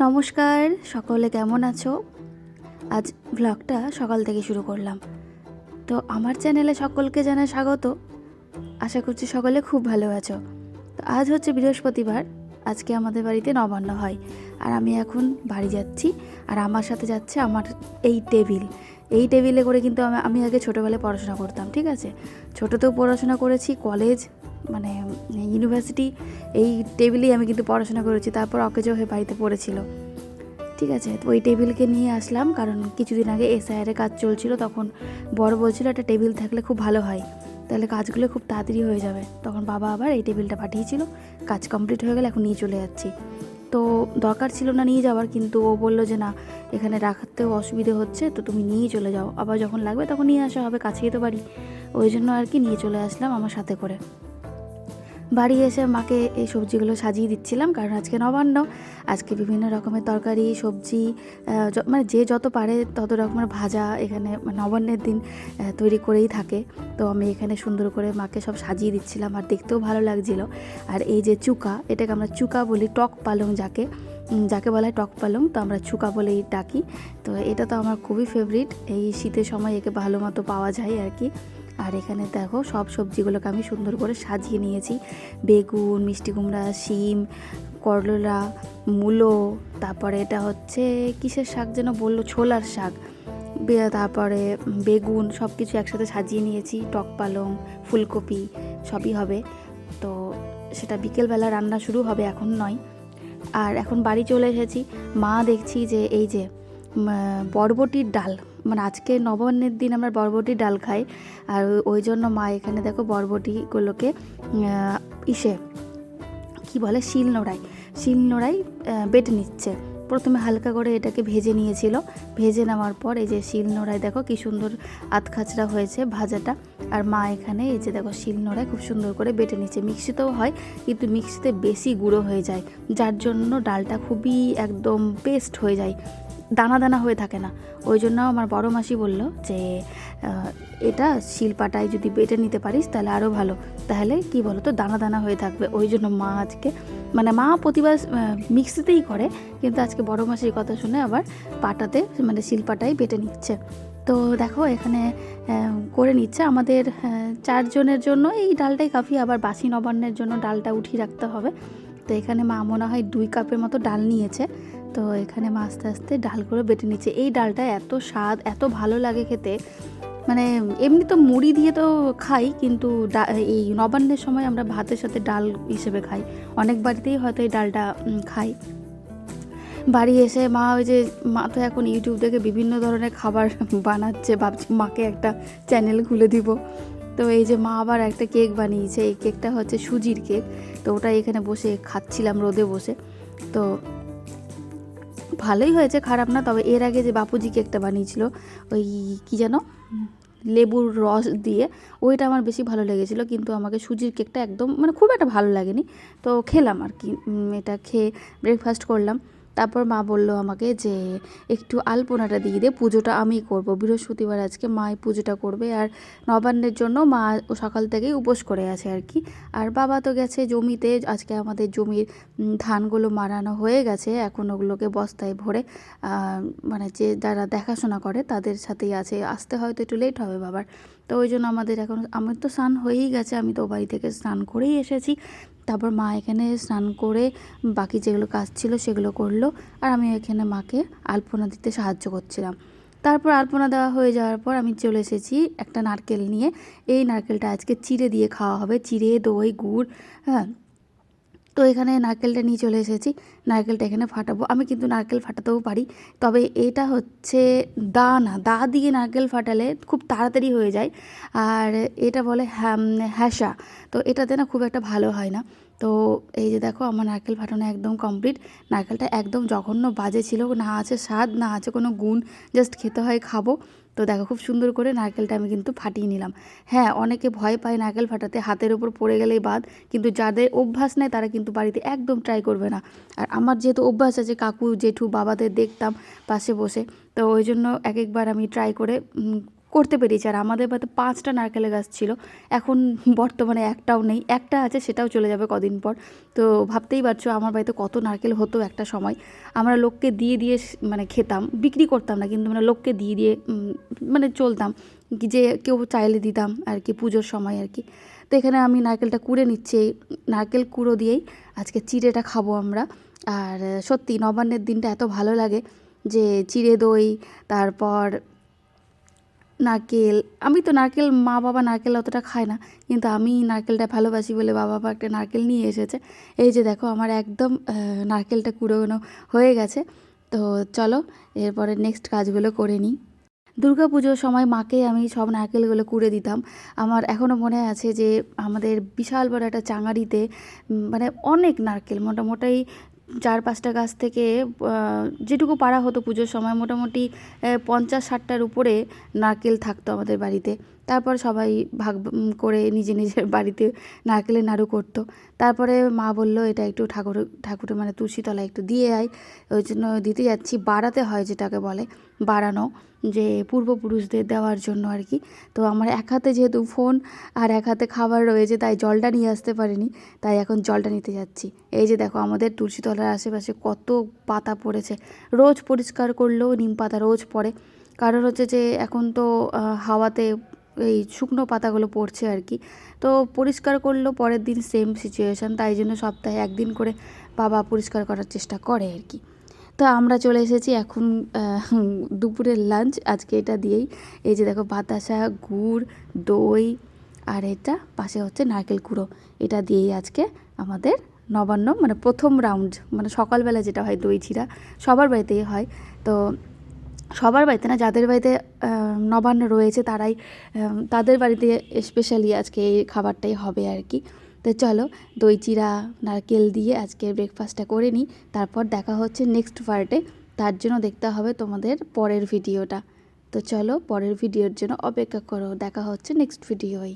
নমস্কার, সকলে কেমন আছো? আজ ব্লগটা সকাল থেকে শুরু করলাম। তো আমার চ্যানেলে সকলকে জানাই স্বাগত। আশা করছি সকলে খুব ভালো আছো। তো আজ হচ্ছে বৃহস্পতিবার, আজকে আমাদের বাড়িতে নবান্ন হয়। আর আমি এখন বাড়ি যাচ্ছি, আর আমার সাথে যাচ্ছে আমার এই টেবিলে করে কিন্তু আমি আগে ছোটোবেলায় পড়াশোনা করতাম, ঠিক আছে? ছোটোতেও পড়াশোনা করেছি, কলেজ মানে ইউনিভার্সিটি এই টেবিলেই আমি কিন্তু পড়াশোনা করেছি। তারপর অকেজো হয়ে বাড়িতে পড়েছিল, ঠিক আছে? তো ওই টেবিলকে নিয়ে আসলাম, কারণ কিছুদিন আগে এসআইআরের কাজ চলছিল। তখন বড় বলছিল একটা টেবিল থাকলে খুব ভালো হয়, তাহলে কাজগুলো খুব তাড়াতাড়ি হয়ে যাবে। তখন বাবা আবার এই টেবিলটা পাঠিয়েছিল, কাজ কমপ্লিট হয়ে গেলে এখন নিয়ে চলে যাচ্ছি। তো দরকার ছিল না নিয়ে যাওয়ার, কিন্তু ও বললো যে না, এখানে রাখাতেও অসুবিধে হচ্ছে, তো তুমি নিয়ে চলে যাও, আবার যখন লাগবে তখন নিয়ে আসা হবে, কাছেই তো বাড়ি। ওই জন্য আর কি নিয়ে চলে আসলাম আমার সাথে করে। বাড়ি এসে মাকে এই সবজিগুলো সাজিয়ে দিচ্ছিলাম, কারণ আজকে নবান্ন। আজকে বিভিন্ন রকমের তরকারি সবজি, মানে যে যত পারে তত রকমের ভাজা এখানে নবান্নের দিন তৈরি করেই থাকে। তো আমি এখানে সুন্দর করে মাকে সব সাজিয়ে দিচ্ছিলাম, আর দেখতেও ভালো লাগছিল। আর এই যে চুকা, এটাকে আমরা চুকা বলি, টক পালং যাকে বলা হয় টক পালং, তো আমরা চুকা বলেই ডাকি। তো এটা তো আমার খুবই ফেভারিট, এই শীতের সময় একে ভালো মতো পাওয়া যায় আর কি। আর এখানে দেখো সব সবজিগুলোকে আমি সুন্দর করে সাজিয়ে নিয়েছি। বেগুন, মিষ্টি কুমড়া, শিম, করলা, মূলো, তারপরে এটা হচ্ছে কিসের শাক যেন বললো, ছোলার শাক, তারপরে বেগুন, সব কিছু একসাথে সাজিয়ে নিয়েছি। টক পালং, ফুলকপি সবই হবে। তো সেটা বিকেলবেলা রান্না শুরু হবে, এখন নয়। আর এখন বাড়ি চলে এসেছি। মা দেখছি যে এই যে বরবটির ডাল, মানে আজকে নবান্নের দিন আমরা বরবটির ডাল খাই। আর ওই জন্য মা এখানে দেখো বরবটিগুলোকে ইসে কি বলে, শিলনোড়ায় বেটে নিচ্ছে। প্রথমে হালকা করে এটাকে ভেজে নিয়েছিল, ভেজে নেওয়ার পর এই যে শিলনোড়ায় দেখো কি সুন্দর আধখাচড়া হয়েছে ভাজাটা। আর মা এখানে এই যে দেখো শিলনোড়ায় খুব সুন্দর করে বেটে নিচ্ছে। মিক্সিতেও হয়, কিন্তু মিক্সিতে বেশি গুঁড়ো হয়ে যায়, যার জন্য ডালটা খুবই একদম পেস্ট হয়ে যায়, দানা দানা হয়ে থাকে না। ওই জন্য আমার বড় মাসি বলল যে এটা শিলপাটায় যদি বেটে নিতে পারিস তাহলে আরও ভালো, তাহলে কি বলো তো দানা দানা হয়ে থাকবে। ওই জন্য মা আজকে, মানে মা প্রতিবার মিক্সিতেই করে, কিন্তু আজকে বড় মাসির কথা শুনে আবার পাটাতে, মানে শিলপাটায় বেটে নিচ্ছে। তো দেখো এখানে করে নিচ্ছে। আমাদের 4 জনের জন্য এই ডালটাই কাফি, আবার বাসি নবান্নের জন্য ডালটা উঠিয়ে রাখতে হবে। তো এখানে মা মনে হয় 2 কাপের মতো ডাল নিয়েছে। তো এখানে মা আস্তে আস্তে ডাল করে বেটে নিচ্ছে। এই ডালটা এত স্বাদ, এত ভালো লাগে খেতে, মানে এমনি তো মুড়ি দিয়ে তো খাই, কিন্তু এই নবান্নের সময় আমরা ভাতের সাথে ডাল হিসেবে খাই। অনেক বাড়িতেই হয়তো এই ডালটা খাই। বাড়ি এসে মা ওই যে, মা তো এখন ইউটিউব দেখে বিভিন্ন ধরনের খাবার বানাচ্ছে, ভাবছি মাকে একটা চ্যানেল খুলে দিব। তো এই যে মা আবার একটা কেক বানিয়েছে, এই কেকটা হচ্ছে সুজির কেক। তো ওটা এখানে বসে খাচ্ছিলাম রোদে বসে। তো ভালোই হয়েছে, খারাপ না। তবে এর আগে যে বাপুজি কেকটা বানিয়েছিল, ওই কি যেন লেবুর রস দিয়ে, ওইটা আমার বেশি ভালো লেগেছিলো, কিন্তু আমাকে সুজির কেকটা একদম মানে খুব একটা ভালো লাগেনি। তো খেলাম আর কি, এটা খেয়ে ব্রেকফাস্ট করলাম। তারপর মা বললো আমাকে যে একটু আলপনাটা দিয়ে দে, পুজোটা আমি করব, বৃহস্পতিবার আজকে মাই পুজোটা করবে। আর নবান্নের জন্য মা সকাল থেকেই উপোস করে আছে আর কি। আর বাবা তো গেছে জমিতে, আজকে আমাদের জমির ধানগুলো মারানো হয়ে গেছে, এখন ওগুলোকে বস্তায় ভরে মানে যে যারা দেখাশোনা করে তাদের সাথেই আছে, আসতে হয়তো একটু লেট হবে বাবার। তো ওই জন্য আমাদের এখন, আমার তো স্নান হয়েই গেছে, আমি তো বাড়ি থেকে স্নান করেই এসেছি। তারপর মা এখানে স্নান করে বাকি যেগুলো কাজ ছিল সেগুলো করলো, আর আমি এখানে মাকে আলপনা দিতে সাহায্য করছিলাম। তারপর আলপনা দেওয়া হয়ে যাওয়ার পর আমি চলে এসেছি একটা নারকেল নিয়ে। এই নারকেলটা আজকে চিড়ে দিয়ে খাওয়া হবে, চিড়ে, দই, গুড়, হ্যাঁ। তো এখানে নারকেলটা নিয়ে চলে এসেছি, নারকেলটা এখানে ফাটাবো। আমি কিন্তু নারকেল ফাটাতেও পারি, তবে এটা হচ্ছে দা দিয়ে নারকেল ফাটালে খুব তাড়াতাড়ি হয়ে যায়, আর এটা বলে হ্যাসা, তো এটাতে না খুব একটা ভালো হয় না। তো এই যে দেখো আমার নারকেল ফাটানো একদম কমপ্লিট। নারকেলটা একদম জঘন্য বাজে ছিল, না আছে স্বাদ, না আছে কোনো গুণ, জাস্ট খেতে হয় খাবো। তো দেখো খুব সুন্দর করে নারকেলটা আমি কিন্তু ফাটিয়ে নিলাম। হ্যাঁ, অনেকে ভয় পায় নারকেল ফাটাতে, হাতের ওপর পড়ে গেলেই বাদ, কিন্তু যাদের অভ্যাস নেই তারা কিন্তু বাড়িতে একদম ট্রাই করবে না। আর আমার যেহেতু অভ্যাস আছে, কাকু জেঠু বাবাদের দেখতাম পাশে বসে, তো ওই জন্য এক একবার আমি ট্রাই করে করতে পেরেছি। আর আমাদের বাড়িতে 5টা নারকেলের গাছ ছিল, এখন বর্তমানে একটাও নেই। একটা আছে, সেটাও চলে যাবে কদিন পর। তো ভাবতেই পারছো আমার বাড়িতে কত নারকেল হতো একটা সময়। আমরা লোককে দিয়ে দিয়ে মানে খেতাম, বিক্রি করতাম না, কিন্তু মানে লোককে দিয়ে দিয়ে মানে চলতাম, কি যে কেউ চাইলে দিতাম আর কি, পুজোর সময় আর কি। তো এখানে আমি নারকেলটা কুড়ে নিচ্ছি, এই নারকেল কুড়ো দিয়েই আজকে চিড়েটা খাবো আমরা। আর সত্যি নবান্নের দিনটা এত ভালো লাগে যে চিড়ে দই, তারপর নারকেল। আমি তো নারকেল, মা বাবা নারকেল অতটা খায় না, কিন্তু আমি নারকেলটা ভালোবাসি বলে বাবা একটা নারকেল নিয়ে এসেছে। এই যে দেখো আমার একদম নারকেলটা কুড়োনো হয়ে গেছে। তো চলো এরপরে নেক্সট কাজগুলো করে নিই। পুজোর সময় মাকে আমি সব নারকেলগুলো কুড়ে দিতাম। আমার এখনও মনে আছে যে আমাদের বিশাল বড় একটা চাঙারিতে মানে অনেক নারকেল, মোটামুটি 4-5টা গাছ থেকে যেটুকু পারা হতো পুজোর সময়, মোটামুটি 50-60টার উপরে নারকেল থাকতো আমাদের বাড়িতে। তারপর সবাই ভাগ করে নিজে নিজের বাড়িতে নারকেলের নাড়ু করতো। তারপরে মা বললো এটা একটু ঠাকুরের মানে তুলসীতলায় একটু দিয়ে আয়, ওই জন্য দিতে যাচ্ছি। বাড়াতে হয় যেটাকে বলে, বাড়ানো, যে পূর্বপুরুষদের দেওয়ার জন্য আর কি। তো আমার এক হাতে যেহেতু ফোন আর এক হাতে খাবার রয়েছে, তাই জলটা নিয়ে আসতে পারিনি, তাই এখন জলটা নিতে যাচ্ছি। এই যে দেখো আমাদের তুলসীতলার আশেপাশে কত পাতা পড়েছে। রোজ পরিষ্কার করলেও নিম পাতা রোজ পড়ে, কারণ হচ্ছে যে এখন তো হাওয়াতে এই শুকনো পাতাগুলো পড়ছে আর কি। তো পরিষ্কার করলেও পরের দিন সেম সিচুয়েশান, তাই জন্য সপ্তাহে একদিন করে বাবা পরিষ্কার করার চেষ্টা করে আর কি। তো আমরা চলে এসেছি এখন দুপুরের লাঞ্চ আজকে এটা দিয়েই। এই যে দেখো বাতাসা, গুড়, দই, আর এটা পাশে হচ্ছে নারকেল কুড়ো, এটা দিয়েই আজকে আমাদের নবান্ন মানে প্রথম রাউন্ড, মানে সকালবেলা যেটা হয় দই চিড়া সবার বাড়িতেই হয়। তো সবার বাড়িতে না, যাদের বাড়িতে নবান্ন রয়েছে তারাই, তাদের বাড়িতে স্পেশালি আজকে এই খাবারটাই হবে আর কি। তো চলো দই চিড়া নারকেল দিয়ে আজকে ব্রেকফাস্টটা করে নিই, তারপর দেখা হচ্ছে নেক্সট পার্টে। তার জন্য দেখতে হবে তোমাদের পরের ভিডিওটা। তো চলো পরের ভিডিওর জন্য অপেক্ষা করো, দেখা হচ্ছে নেক্সট ভিডিওয়।